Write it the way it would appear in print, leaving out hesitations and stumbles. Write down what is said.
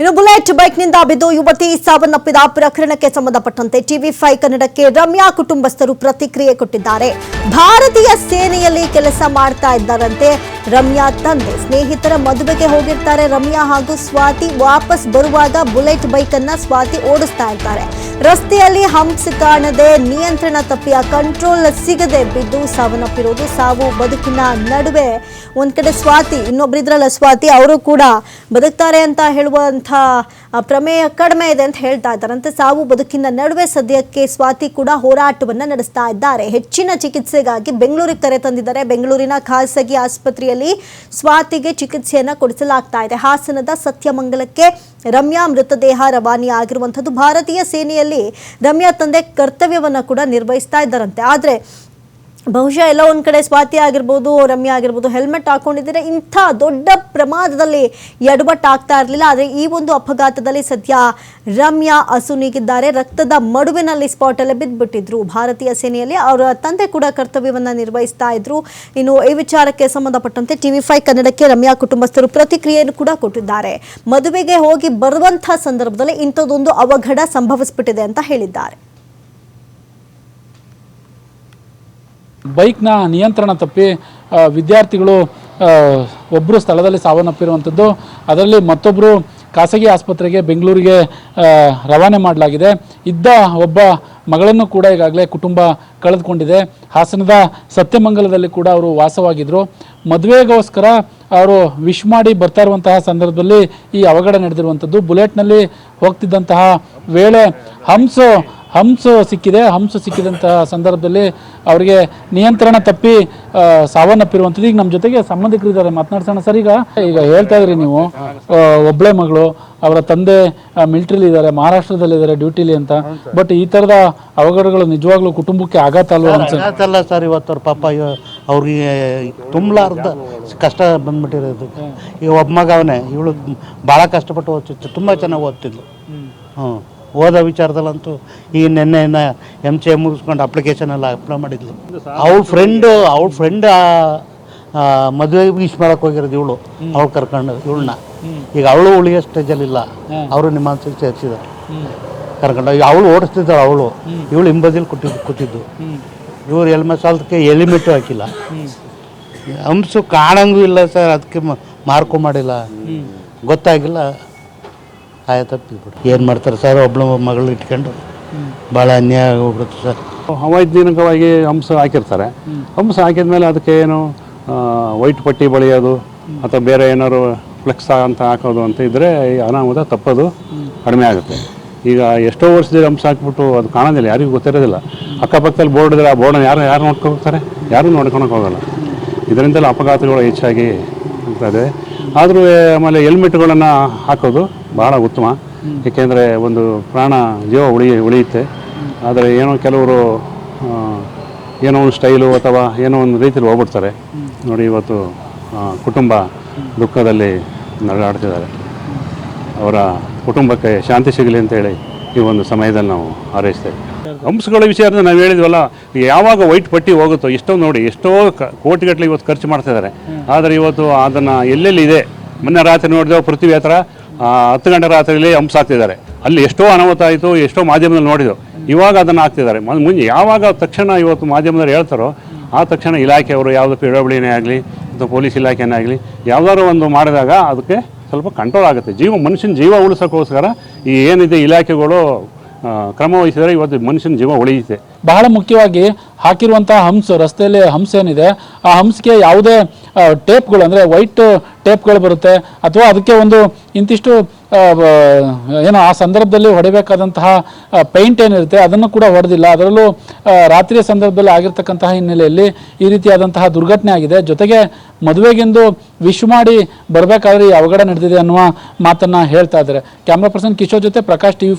ಇನ್ನು ಬುಲೆಟ್ ಬೈಕ್ನಿಂದ ಬಿದ್ದು ಯುವತಿ ಸಾವನ್ನಪ್ಪಿದ ಪ್ರಕರಣಕ್ಕೆ ಸಂಬಂಧಪಟ್ಟಂತೆ ಟಿವಿ5 ಕನ್ನಡಕ್ಕೆ ರಮ್ಯಾ ಕುಟುಂಬಸ್ಥರು ಪ್ರತಿಕ್ರಿಯೆ ಕೊಟ್ಟಿದ್ದಾರೆ. ಭಾರತೀಯ ಸೇನೆಯಲ್ಲಿ ಕೆಲಸ ಮಾಡ್ತಾ ಇದ್ದಾರಂತೆ ರಮ್ಯಾ ತಂದೆ. ಸ್ನೇಹಿತರ ಮದುವೆಗೆ ಹೋಗಿರ್ತಾರೆ ರಮ್ಯಾ ಹಾಗೂ ಸ್ವಾತಿ. ವಾಪಸ್ ಬರುವಾಗ ಬುಲೆಟ್ ಬೈಕ್ ಅನ್ನ ಸ್ವಾತಿ ಓಡಿಸ್ತಾ ಇರ್ತಾರೆ. ರಸ್ತೆಯಲ್ಲಿ ಹಂಪ್ಸ್ ಕಾಣದೆ ನಿಯಂತ್ರಣ ತಪ್ಪಿ ಕಂಟ್ರೋಲ್ ಸಿಗದೆ ಬಿದ್ದು ಸಾವನ್ನಪ್ಪಿರೋದು. ಸಾವು ಬದುಕಿನ ನಡುವೆ ಒಂದ್ ಕಡೆ ಸ್ವಾತಿ, ಇನ್ನೊಬ್ಬರಿದ್ರಲ್ಲ ಸ್ವಾತಿ, ಅವರು ಕೂಡ ಬದುಕ್ತಾರೆ ಅಂತ ಹೇಳುವಂತ ಪ್ರಮೇಯ ಕಡಿಮೆ ಇದೆ ಅಂತ ಹೇಳ್ತಾ ಇದ್ದಾರಂತೆ. ಸಾವು ಬದುಕಿನ ನಡುವೆ ಸದ್ಯಕ್ಕೆ ಸ್ವಾತಿ ಕೂಡ ಹೋರಾಟವನ್ನ ನಡೆಸ್ತಾ ಇದ್ದಾರೆ. ಹೆಚ್ಚಿನ ಚಿಕಿತ್ಸೆಗಾಗಿ ಬೆಂಗಳೂರಿಗೆ ಕರೆ ತಂದಿದ್ದಾರೆ. ಬೆಂಗಳೂರಿನ ಖಾಸಗಿ ಆಸ್ಪತ್ರೆಯಲ್ಲಿ ಸ್ವಾತಿಗೆ ಚಿಕಿತ್ಸೆಯನ್ನ ಕೊಡಿಸಲಾಗ್ತಾ ಇದೆ. ಹಾಸನದ ಸತ್ಯಮಂಗಲಕ್ಕೆ ರಮ್ಯಾ ಮೃತದೇಹ ರವಾನೆ ಆಗಿರುವಂಥದ್ದು. ಭಾರತೀಯ ಸೇನೆಯಲ್ಲಿ ರಮ್ಯಾ ತಂದೆ ಕರ್ತವ್ಯವನ್ನ ಕೂಡ ನಿರ್ವಹಿಸ್ತಾ ಇದ್ದಾರಂತೆ. ಆದ್ರೆ ಬಹುಶಃ ಎಲ್ಲ ಒಂದ್ ಕಡೆ ಸ್ವಾತಿ ಆಗಿರ್ಬೋದು, ರಮ್ಯಾ ಆಗಿರ್ಬೋದು, ಹೆಲ್ಮೆಟ್ ಹಾಕೊಂಡಿದ್ರೆ ಇಂಥ ದೊಡ್ಡ ಪ್ರಮಾದದಲ್ಲಿ ಎಡವಟ್ಟಾಗ್ತಾ ಇರಲಿಲ್ಲ. ಆದರೆ ಈ ಒಂದು ಅಪಘಾತದಲ್ಲಿ ಸದ್ಯ ರಮ್ಯಾ ಅಸುನೀಗಿದ್ದಾರೆ. ರಕ್ತದ ಮಡುವಿನಲ್ಲಿ ಸ್ಪಾಟ್ ಅಲ್ಲೇ ಬಿದ್ದುಬಿಟ್ಟಿದ್ರು. ಭಾರತೀಯ ಸೇನೆಯಲ್ಲಿ ಅವರ ತಂದೆ ಕೂಡ ಕರ್ತವ್ಯವನ್ನ ನಿರ್ವಹಿಸ್ತಾ ಇದ್ರು. ಇನ್ನು ಈ ವಿಚಾರಕ್ಕೆ ಸಂಬಂಧಪಟ್ಟಂತೆ ಟಿವಿ5 ಕನ್ನಡಕ್ಕೆ ರಮ್ಯಾ ಕುಟುಂಬಸ್ಥರು ಪ್ರತಿಕ್ರಿಯೆಯನ್ನು ಕೂಡ ಕೊಟ್ಟಿದ್ದಾರೆ. ಮದುವೆಗೆ ಹೋಗಿ ಬರುವಂತಹ ಸಂದರ್ಭದಲ್ಲಿ ಇಂಥದ್ದೊಂದು ಅವಘಡ ಸಂಭವಿಸ್ಬಿಟ್ಟಿದೆ ಅಂತ ಹೇಳಿದ್ದಾರೆ. ಬೈಕ್ನ ನಿಯಂತ್ರಣ ತಪ್ಪಿ ವಿದ್ಯಾರ್ಥಿಗಳು ಒಬ್ಬರು ಸ್ಥಳದಲ್ಲಿ ಸಾವನ್ನಪ್ಪಿರುವಂಥದ್ದು. ಅದರಲ್ಲಿ ಮತ್ತೊಬ್ಬರು ಖಾಸಗಿ ಆಸ್ಪತ್ರೆಗೆ ಬೆಂಗಳೂರಿಗೆ ರವಾನೆ ಮಾಡಲಾಗಿದೆ. ಇದ್ದ ಒಬ್ಬ ಮಗಳನ್ನು ಕೂಡ ಈಗಾಗಲೇ ಕುಟುಂಬ ಕಳೆದುಕೊಂಡಿದೆ. ಹಾಸನದ ಸತ್ಯಮಂಗಲದಲ್ಲಿ ಕೂಡ ಅವರು ವಾಸವಾಗಿದ್ದರು. ಮದುವೆಗೋಸ್ಕರ ಅವರು ವಿಶ್ ಮಾಡಿ ಬರ್ತಾ ಇರುವಂತಹ ಸಂದರ್ಭದಲ್ಲಿ ಈ ಅವಘಡ ನಡೆದಿರುವಂಥದ್ದು. ಬುಲೆಟ್ನಲ್ಲಿ ಹೋಗ್ತಿದ್ದಂತಹ ವೇಳೆ ಹಂಸು ಸಿಕ್ಕಿದೆ. ಹಂಸು ಸಿಕ್ಕಿದಂತಹ ಸಂದರ್ಭದಲ್ಲಿ ಅವರಿಗೆ ನಿಯಂತ್ರಣ ತಪ್ಪಿ ಸಾವನ್ನಪ್ಪಿರುವಂಥದ್ದು. ಈಗ ನಮ್ಮ ಜೊತೆಗೆ ಸಂಬಂಧಿಕರಿದ್ದಾರೆ, ಮಾತನಾಡ್ಸೋಣ. ಸರ್, ಈಗ ಹೇಳ್ತಾ ಇದ್ರಿ ನೀವು ಒಬ್ಬಳೆ ಮಗಳು, ಅವರ ತಂದೆ ಮಿಲಿಟರಿಲಿ ಇದ್ದಾರೆ, ಮಹಾರಾಷ್ಟ್ರದಲ್ಲಿದ್ದಾರೆ ಡ್ಯೂಟಿಲಿ ಅಂತ. ಬಟ್ ಈ ಥರದ ಅವಘಡಗಳು ನಿಜವಾಗ್ಲೂ ಕುಟುಂಬಕ್ಕೆ ಆಘಾತ ಅಲ್ಲ ಸರ್. ಇವತ್ತು ಅವ್ರ ಪಾಪ ಅವ್ರಿಗೆ ತುಂಬಲಾರ್ದ ಕಷ್ಟ ಬಂದ್ಬಿಟ್ಟಿರೋದು. ಈಗ ಒಬ್ಬ ಮಗ ಅವನೇ, ಇವಳು ಭಾಳ ಕಷ್ಟಪಟ್ಟು ಓದ್ತಿತ್ತು, ತುಂಬ ಚೆನ್ನಾಗಿ ಓದ್ತಿದ್ಲು. ಓದೋ ವಿಚಾರದಲ್ಲಂತೂ ಈ ನೆನ್ನೆ MCA ಮುಗಿಸ್ಕೊಂಡು ಅಪ್ಲಿಕೇಶನ್ ಎಲ್ಲ ಅಪ್ಲೈ ಮಾಡಿದ್ಲು. ಅವಳ ಫ್ರೆಂಡ್ ಮದುವೆಗೆ ವಿಶ್ ಮಾಡಕ್ಕೆ ಹೋಗಿರೋದು ಇವಳು. ಅವಳು ಕರ್ಕೊಂಡು ಇವಳನ್ನ ಈಗ ಅವಳು ಉಳಿಯೋ ಸ್ಟೇಜಲ್ಲಿಲ್ಲ. ಅವರು ನಿಮ್ಮ ಮನಸ್ಸಿಗೆ ಸೇರಿಸಿದ್ದಾರೆ ಕರ್ಕೊಂಡು. ಅವಳು ಓಡಿಸ್ತಿದ್ದಾಳೆ, ಇವಳು ಹಿಂಬದಿಲಿ ಕೂತಿದ್ದು. ಇವ್ರು ಹೆಲ್ಮೆಟ್ ಹೆಲಿಮೆಟ್ಟು ಹಾಕಿಲ್ಲ. ಹಂಸು ಕಾಣಂಗೂ ಇಲ್ಲ ಸರ್, ಅದಕ್ಕೆ ಮಾರ್ಕು ಮಾಡಿಲ್ಲ, ಗೊತ್ತಾಗಿಲ್ಲ. ತಪ್ಪಿಬಿಟ್ಟು ಏನು ಮಾಡ್ತಾರೆ ಸರ್, ಒಬ್ಬಳು ಮಗಳು ಇಟ್ಕೊಂಡು ಭಾಳ ಅನ್ಯಾಯ ಆಗೋಗ್ಬಿಡುತ್ತೆ ಸರ್. ಅವೈಜ್ಞಾನಿಕವಾಗಿ ಹಂಸ ಹಾಕಿರ್ತಾರೆ. ಹಂಸ ಹಾಕಿದ್ಮೇಲೆ ಅದಕ್ಕೆ ಏನು ವೈಟ್ ಪಟ್ಟಿ ಬಳಿಯೋದು ಅಥವಾ ಬೇರೆ ಏನಾದ್ರು ಫ್ಲೆಕ್ಸ್ ಅಂತ ಹಾಕೋದು ಅಂತ ಇದ್ದರೆ ಅನಾಹುತ ತಪ್ಪೋದು ಕಡಿಮೆ ಆಗುತ್ತೆ. ಈಗ ಎಷ್ಟೋ ವರ್ಷದಲ್ಲಿ ಹಂಸ ಹಾಕ್ಬಿಟ್ಟು ಅದು ಕಾಣೋದಿಲ್ಲ, ಯಾರಿಗೂ ಗೊತ್ತಿರೋದಿಲ್ಲ. ಅಕ್ಕಪಕ್ಕದಲ್ಲಿ ಬೋರ್ಡ್ ಇದ್ರೆ ಆ ಬೋರ್ಡನ್ನು ಯಾರು ನೋಡ್ಕೊಂಡು ಹೋಗ್ತಾರೆ? ಯಾರೂ ನೋಡ್ಕೊಳಕ್ಕೆ ಹೋಗೋಲ್ಲ. ಇದರಿಂದಲೇ ಅಪಘಾತಗಳು ಹೆಚ್ಚಾಗಿ ಆಗ್ತದೆ. ಆದರೂ ಆಮೇಲೆ ಹೆಲ್ಮೆಟ್ಗಳನ್ನು ಹಾಕೋದು ಭಾಳ ಉತ್ತಮ. ಏಕೆಂದರೆ ಒಂದು ಜೀವ ಉಳಿಯುತ್ತೆ. ಆದರೆ ಏನೋ ಕೆಲವರು ಏನೋ ಒಂದು ಸ್ಟೈಲು ಅಥವಾ ಏನೋ ಒಂದು ರೀತಿಯಲ್ಲಿ ಹೋಗ್ಬಿಡ್ತಾರೆ ನೋಡಿ. ಇವತ್ತು ಕುಟುಂಬ ದುಃಖದಲ್ಲಿ ನಡೆದಾಡ್ತಿದ್ದಾರೆ. ಅವರ ಕುಟುಂಬಕ್ಕೆ ಶಾಂತಿ ಸಿಗಲಿ ಅಂತೇಳಿ ಈ ಒಂದು ಸಮಯದಲ್ಲಿ ನಾವು ಹಾರೈಸ್ತೇವೆ. ಹಂಸಗಳ ವಿಚಾರದ ನಾವು ಹೇಳಿದ್ವಲ್ಲ, ಯಾವಾಗ ವೈಟ್ ಪಟ್ಟಿ ಹೋಗುತ್ತೋ ಎಷ್ಟೋ ಕೋಟಿಗಟ್ಟಲೆ ಇವತ್ತು ಖರ್ಚು ಮಾಡ್ತಿದ್ದಾರೆ. ಆದರೆ ಇವತ್ತು ಅದನ್ನು ಎಲ್ಲೆಲ್ಲಿ ಇದೆ, ಮೊನ್ನೆ ರಾತ್ರಿ ನೋಡಿದೆವು ಪೃಥ್ವಿ ಹತ್ರ 10 ಗಂಟೆ ರಾತ್ರಿಯಲ್ಲಿ ಹಂಸ ಹಾಕ್ತಿದ್ದಾರೆ. ಅಲ್ಲಿ ಎಷ್ಟೋ ಅನಾಹುತ ಆಯಿತು, ಎಷ್ಟೋ ಮಾಧ್ಯಮದಲ್ಲಿ ನೋಡಿದೆವು. ಇವಾಗ ಅದನ್ನು ಹಾಕ್ತಿದ್ದಾರೆ. ಮುಂಚೆ ಯಾವಾಗ ತಕ್ಷಣ ಇವತ್ತು ಮಾಧ್ಯಮದಲ್ಲಿ ಹೇಳ್ತಾರೋ ಆ ತಕ್ಷಣ ಇಲಾಖೆಯವರು, ಯಾವುದು PWDನೇ ಆಗಲಿ ಅಥವಾ ಪೊಲೀಸ್ ಇಲಾಖೆನೇ ಆಗಲಿ, ಯಾವುದಾದ್ರು ಒಂದು ಮಾಡಿದಾಗ ಅದಕ್ಕೆ ಸ್ವಲ್ಪ ಕಂಟ್ರೋಲ್ ಆಗುತ್ತೆ. ಮನುಷ್ಯನ ಜೀವ ಉಳಿಸೋಕ್ಕೋಸ್ಕರ ಈ ಏನಿದೆ ಇಲಾಖೆಗಳು ಕ್ರಮ ವಹಿಸಿದರೆ ಇವತ್ತು ಮನುಷ್ಯನ ಜೀವ ಉಳಿಯುತ್ತೆ. ಬಹಳ ಮುಖ್ಯವಾಗಿ ಹಾಕಿರುವಂತಹ ರಸ್ತೆಯಲ್ಲಿ ಹಂಸ ಏನಿದೆ, ಆ ಹಂಸಕ್ಕೆ ಯಾವುದೇ ಟೇಪ್ಗಳು ಅಂದರೆ ವೈಟ್ ಟೇಪ್ಗಳು ಬರುತ್ತೆ ಅಥವಾ ಅದಕ್ಕೆ ಒಂದು ಇಂತಿಷ್ಟು ಏನೋ ಆ ಸಂದರ್ಭದಲ್ಲಿ ಹೊಡೆಯಬೇಕಾದಂತಹ ಪೇಂಟ್ ಏನಿರುತ್ತೆ ಅದನ್ನು ಕೂಡ ಹೊಡೆದಿಲ್ಲ. ಅದರಲ್ಲೂ ರಾತ್ರಿಯ ಸಂದರ್ಭದಲ್ಲಿ ಆಗಿರ್ತಕ್ಕಂತಹ ಹಿನ್ನೆಲೆಯಲ್ಲಿ ಈ ರೀತಿಯಾದಂತಹ ದುರ್ಘಟನೆ ಆಗಿದೆ. ಜೊತೆಗೆ ಮದುವೆಗೆಂದು ವಿಶ್ ಮಾಡಿ ಬರಬೇಕಾದ್ರೆ ಈ ಅವಘಡ ನಡೆದಿದೆ ಅನ್ನುವ ಮಾತನ್ನು ಹೇಳ್ತಾ ಇದ್ದಾರೆ. ಕ್ಯಾಮ್ರಾ ಪರ್ಸನ್ ಕಿಶೋರ್ ಜೊತೆ ಪ್ರಕಾಶ್, ಟಿವಿ5.